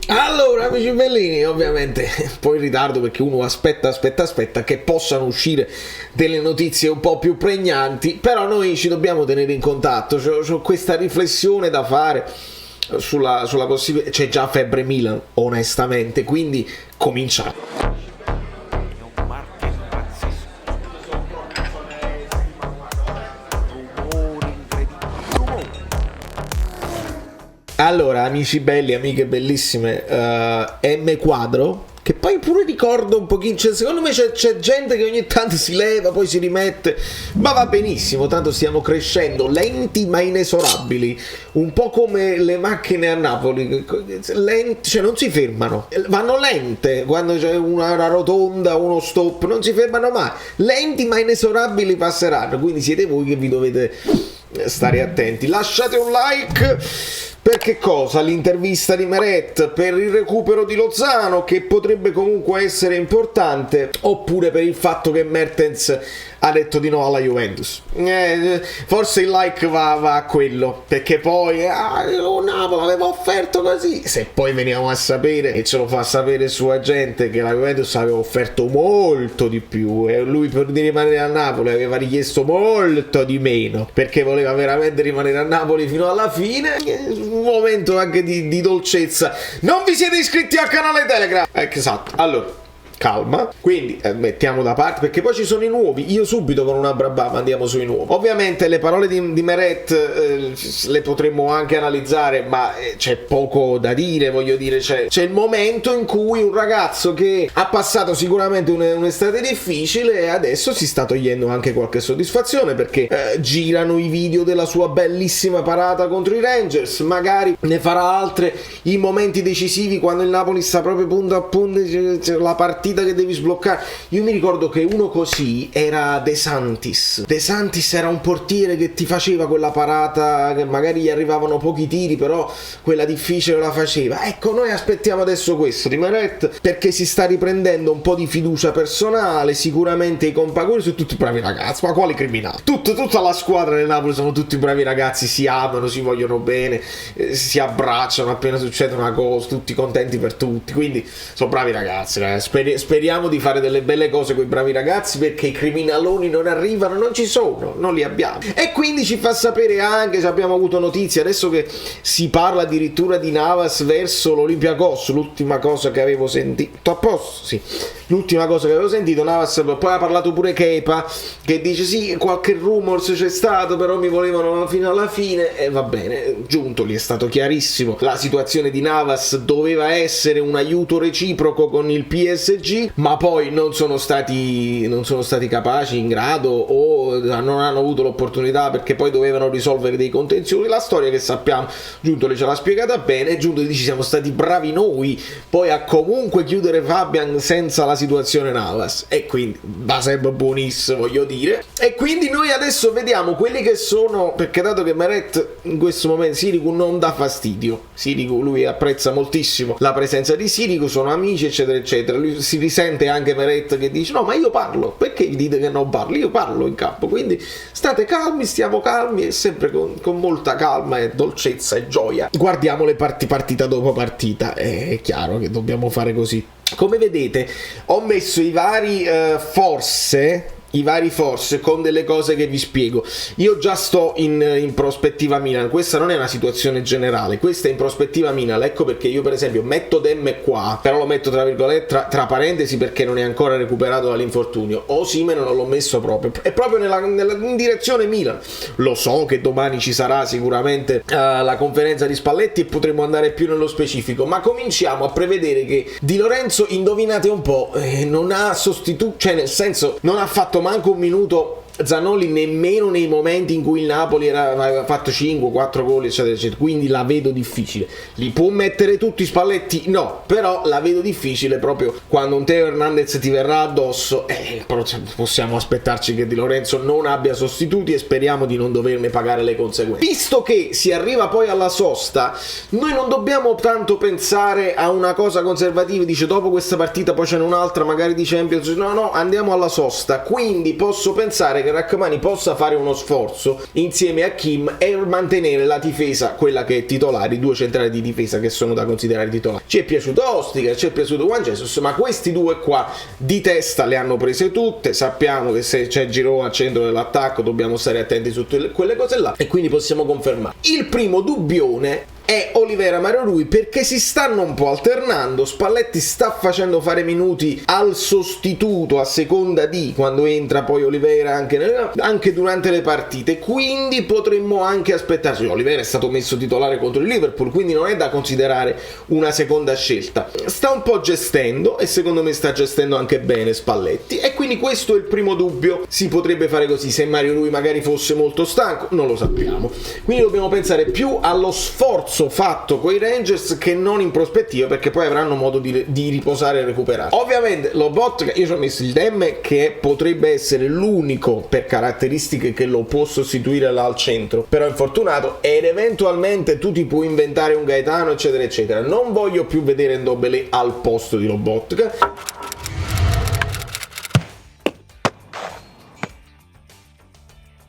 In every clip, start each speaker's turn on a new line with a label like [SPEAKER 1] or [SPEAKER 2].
[SPEAKER 1] Allora, amici bellini, ovviamente un po' in ritardo perché uno aspetta che possano uscire delle notizie un po' più pregnanti, però noi ci dobbiamo tenere in contatto, c'ho questa riflessione da fare sulla possibilità, c'è già febbre Milan, onestamente, quindi cominciamo. Allora, amici belli, amiche bellissime, M Quadro, che poi pure ricordo un pochino, cioè, secondo me c'è gente che ogni tanto si leva, poi si rimette, ma va benissimo, tanto stiamo crescendo, lenti ma inesorabili, un po' come le macchine a Napoli, lenti, cioè non si fermano, vanno lente, quando c'è una rotonda, uno stop, non si fermano mai, lenti ma inesorabili passeranno, quindi siete voi che vi dovete stare attenti. Lasciate un like. Per che cosa? L'intervista di Meret, per il recupero di Lozano, che potrebbe comunque essere importante, oppure per il fatto che Mertens ha detto di no alla Juventus. Forse il like va a quello, perché poi Napoli aveva offerto così. Se poi veniamo a sapere, e ce lo fa sapere sua gente, che la Juventus aveva offerto molto di più e lui per rimanere a Napoli aveva richiesto molto di meno, perché voleva veramente rimanere a Napoli fino alla fine. Un momento anche di dolcezza. Non vi siete iscritti al canale Telegram? Esatto. Allora, calma, quindi mettiamo da parte, perché poi ci sono i nuovi. Io subito con una brababa andiamo sui nuovi. Ovviamente le parole di Meret le potremmo anche analizzare, ma c'è poco da dire, voglio dire, c'è il momento in cui un ragazzo che ha passato sicuramente un'estate difficile e adesso si sta togliendo anche qualche soddisfazione, perché girano i video della sua bellissima parata contro i Rangers, magari ne farà altre in momenti decisivi quando il Napoli sta proprio punto a punto, c'è la partita che devi sbloccare. Io mi ricordo che uno così era De Santis. De Santis era un portiere che ti faceva quella parata, che magari gli arrivavano pochi tiri, però quella difficile la faceva. Ecco, noi aspettiamo adesso questo di Meret, perché si sta riprendendo un po' di fiducia personale. Sicuramente i compagoni sono tutti bravi ragazzi, ma quali criminali? Tutta la squadra del Napoli sono tutti bravi ragazzi, si amano, si vogliono bene, si abbracciano appena succede una cosa, tutti contenti per tutti, quindi sono bravi ragazzi. Speriamo di fare delle belle cose con i bravi ragazzi, perché i criminaloni non arrivano, non ci sono, non li abbiamo. E quindi ci fa sapere anche se abbiamo avuto notizie, adesso che si parla addirittura di Navas verso l'Olympiakos, l'ultima cosa che avevo sentito. A posto? Sì. L'ultima cosa che avevo sentito, Navas, poi ha parlato pure Kepa, che dice sì, qualche rumors c'è stato, però mi volevano fino alla fine, e va bene, Giuntoli è stato chiarissimo, la situazione di Navas doveva essere un aiuto reciproco con il PSG, ma poi non sono stati capaci, in grado, o non hanno avuto l'opportunità, perché poi dovevano risolvere dei contenziosi. La storia che sappiamo, Giuntoli ce l'ha spiegata bene, Giuntoli dice siamo stati bravi noi poi a comunque chiudere Fabian senza la situazione Navas, e quindi va sempre buonissimo, voglio dire. E quindi noi adesso vediamo quelli che sono, perché dato che Meret in questo momento Sirigu non dà fastidio, Sirigu lui apprezza moltissimo la presenza di Sirigu, sono amici eccetera eccetera, lui si risente anche Meret che dice no ma io parlo, perché dite che non parlo, io parlo in campo, quindi state calmi, stiamo calmi, e sempre con molta calma e dolcezza e gioia guardiamo le partita dopo partita. È chiaro che dobbiamo fare così. Come vedete ho messo i vari forse con delle cose che vi spiego. Io già sto in prospettiva Milan, questa non è una situazione generale, questa è in prospettiva Milan, ecco perché io per esempio metto Dem qua, però lo metto tra virgolette tra parentesi perché non è ancora recuperato dall'infortunio. Osimhen non l'ho messo proprio, è proprio in direzione Milan. Lo so che domani ci sarà sicuramente la conferenza di Spalletti e potremo andare più nello specifico, ma cominciamo a prevedere che Di Lorenzo, indovinate un po', non ha sostituto, cioè nel senso non ha fatto manco un minuto Zanoli nemmeno nei momenti in cui il Napoli aveva fatto 5-4 gol eccetera eccetera, quindi la vedo difficile. Li può mettere tutti Spalletti? No, però la vedo difficile proprio quando un Teo Hernandez ti verrà addosso, però possiamo aspettarci che Di Lorenzo non abbia sostituti e speriamo di non doverne pagare le conseguenze. Visto che si arriva poi alla sosta, noi non dobbiamo tanto pensare a una cosa conservativa, dice dopo questa partita poi c'è un'altra magari di Champions, no, andiamo alla sosta, quindi posso pensare che che Rachmani possa fare uno sforzo insieme a Kim e mantenere la difesa, quella che è titolare, i due centrali di difesa che sono da considerare titolari. Ci è piaciuto Ostigar, ci è piaciuto Juan Jesus, ma questi due qua di testa le hanno prese tutte. Sappiamo che se c'è Giroud al centro dell'attacco dobbiamo stare attenti su quelle cose là, e quindi possiamo confermare. Il primo dubbione è Olivera Mario Rui, perché si stanno un po' alternando. Spalletti sta facendo fare minuti al sostituto a seconda di quando entra poi Olivera anche durante le partite, quindi potremmo anche aspettarci. Olivera è stato messo titolare contro il Liverpool, quindi non è da considerare una seconda scelta. Sta un po' gestendo, e secondo me sta gestendo anche bene Spalletti, e quindi questo è il primo dubbio. Si potrebbe fare così se Mario Rui magari fosse molto stanco, non lo sappiamo, quindi dobbiamo pensare più allo sforzo fatto coi Rangers che non in prospettiva, perché poi avranno modo di riposare e recuperare. Ovviamente Lobotka, io ci ho messo il Demme, che potrebbe essere l'unico per caratteristiche che lo può sostituire là al centro, però è infortunato, ed eventualmente tu ti puoi inventare un Gaetano eccetera eccetera. Non voglio più vedere Ndombele al posto di Lobotka.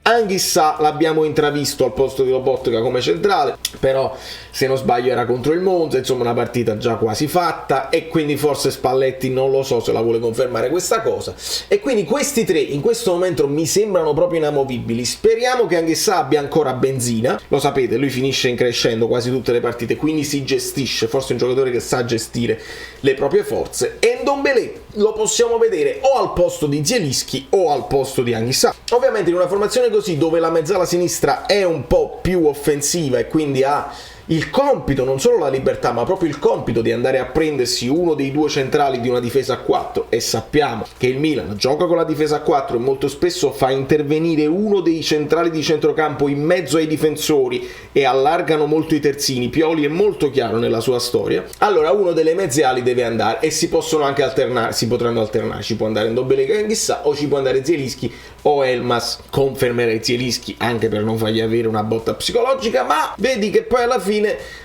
[SPEAKER 1] Anghissà l'abbiamo intravisto al posto di Lobotka come centrale, però se non sbaglio era contro il Monza, insomma una partita già quasi fatta, e quindi forse Spalletti non lo so se la vuole confermare questa cosa, e quindi questi tre in questo momento mi sembrano proprio inamovibili. Speriamo che Anghissà abbia ancora benzina, lo sapete, lui finisce in crescendo quasi tutte le partite, quindi si gestisce, forse è un giocatore che sa gestire le proprie forze, e Ndombele lo possiamo vedere o al posto di Zielinski o al posto di Anghissà. Ovviamente in una formazione così, dove la mezzala sinistra è un po' più offensiva e quindi ha il compito, non solo la libertà, ma proprio il compito di andare a prendersi uno dei due centrali di una difesa a 4, e sappiamo che il Milan gioca con la difesa a 4 e molto spesso fa intervenire uno dei centrali di centrocampo in mezzo ai difensori e allargano molto i terzini. Pioli è molto chiaro nella sua storia. Allora uno delle mezze ali deve andare, e si possono anche alternare, si potranno alternare, ci può andare Ndombele Anghissà o ci può andare Zielinski o Elmas. Confermerei Zielinski anche per non fargli avere una botta psicologica, ma vedi che poi alla fine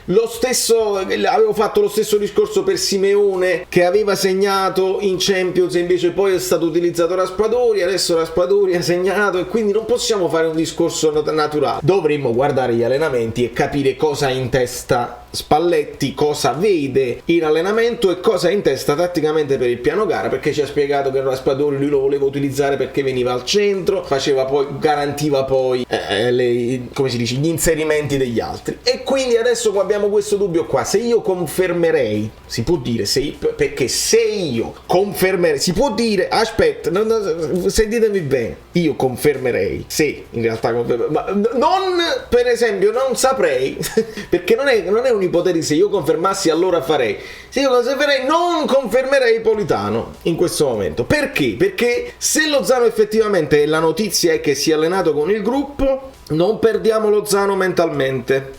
[SPEAKER 1] lo stesso, avevo fatto lo stesso discorso per Simeone, che aveva segnato in Champions e invece poi è stato utilizzato Raspadori, adesso Raspadori ha segnato, e quindi non possiamo fare un discorso naturale. Dovremmo guardare gli allenamenti e capire cosa ha in testa Spalletti, cosa vede in allenamento e cosa ha in testa tatticamente per il piano gara, perché ci ha spiegato che Raspadori lui lo voleva utilizzare perché veniva al centro, faceva poi, garantiva poi come si dice, gli inserimenti degli altri, e quindi adesso abbiamo questo dubbio qua. Se io confermerei, si può dire, perché se io confermerei, si può dire, aspetta, sentitemi bene, io confermerei, se in realtà ma non, per esempio, non saprei perché non è un'ipotesi, se io confermassi allora farei, se io confermerei, non confermerei Politano in questo momento. Perché? Perché se Lozano effettivamente, la notizia è che si è allenato con il gruppo, non perdiamo Lozano mentalmente.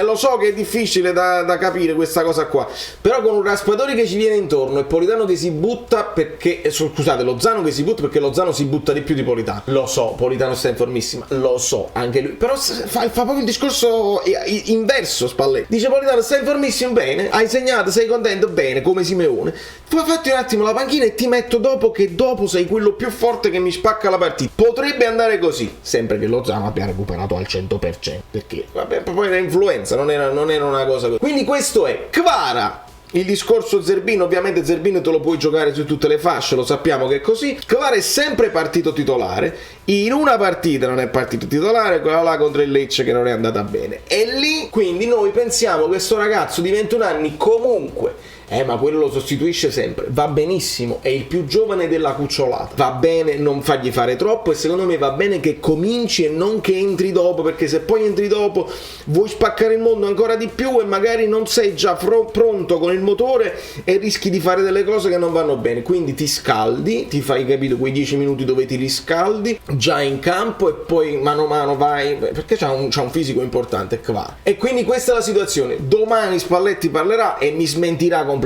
[SPEAKER 1] Lo so che è difficile da capire questa cosa qua, però con un Raspadori che ci viene intorno e Politano che si butta perché, scusate, Lozano che si butta perché Lozano si butta di più di Politano, lo so, Politano sta in formissima, lo so, anche lui, però fa proprio un discorso inverso. Spalletti dice: Politano stai in formissimo, bene, hai segnato, sei contento, bene, come Simeone, fatti un attimo la panchina e ti metto dopo, che dopo sei quello più forte che mi spacca la partita. Potrebbe andare così, sempre che Lozano abbia recuperato al 100%, perché vabbè, poi era influenza, non era una cosa così. Quindi questo è Kvara. Il discorso Zerbino, ovviamente Zerbino te lo puoi giocare su tutte le fasce, lo sappiamo che è così. Kvara è sempre partito titolare, in una partita non è partito titolare, quella là contro il Lecce che non è andata bene, e lì quindi noi pensiamo che sto ragazzo di 21 anni comunque, ma quello lo sostituisce sempre, va benissimo, è il più giovane della cucciolata, va bene non fargli fare troppo, e secondo me va bene che cominci e non che entri dopo, perché se poi entri dopo vuoi spaccare il mondo ancora di più e magari non sei già pronto con il motore e rischi di fare delle cose che non vanno bene. Quindi ti scaldi, ti fai, capito, quei 10 minuti dove ti riscaldi già in campo e poi mano a mano vai, perché c'ha un fisico importante qua. E quindi questa è la situazione. Domani Spalletti parlerà e mi smentirà completamente,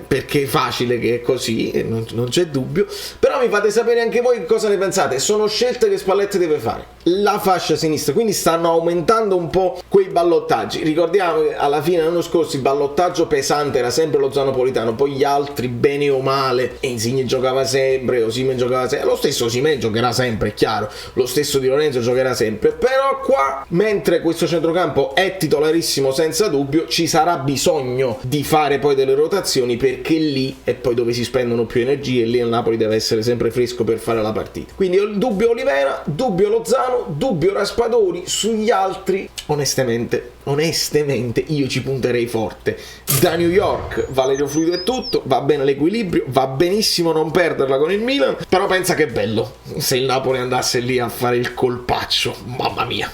[SPEAKER 1] perché è facile che è così, non c'è dubbio, però mi fate sapere anche voi cosa ne pensate. Sono scelte che Spalletti deve fare. la fascia sinistra, quindi stanno aumentando un po' quei ballottaggi. Ricordiamo che alla fine l'anno scorso il ballottaggio pesante era sempre lo Zanopolitano, poi gli altri bene o male, Insigne giocava sempre, Osimhen giocava sempre, lo stesso Osimhen giocherà sempre, è chiaro, lo stesso Di Lorenzo giocherà sempre, però qua, mentre questo centrocampo è titolarissimo senza dubbio, ci sarà bisogno di fare poi delle rotazioni, perché lì è poi dove si spendono più energie e lì il Napoli deve essere sempre fresco per fare la partita. Quindi dubbio Olivera, dubbio Lozano, dubbio Raspadori. Sugli altri onestamente io ci punterei forte. Da New York Valerio Fluido è tutto, va bene l'equilibrio, va benissimo non perderla con il Milan, però pensa che è bello se il Napoli andasse lì a fare il colpaccio, mamma mia.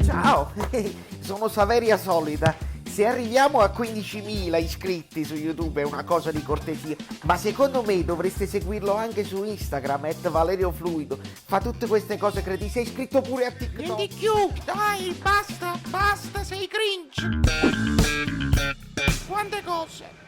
[SPEAKER 2] Ciao, sono Saveria Solida. Se arriviamo a 15.000 iscritti su YouTube è una cosa di cortesia, ma secondo me dovreste seguirlo anche su Instagram, @ValerioFluido. Fa tutte queste cose cretine. Sei iscritto pure a TikTok.
[SPEAKER 3] Prendi più, dai, basta, sei cringe. Quante cose.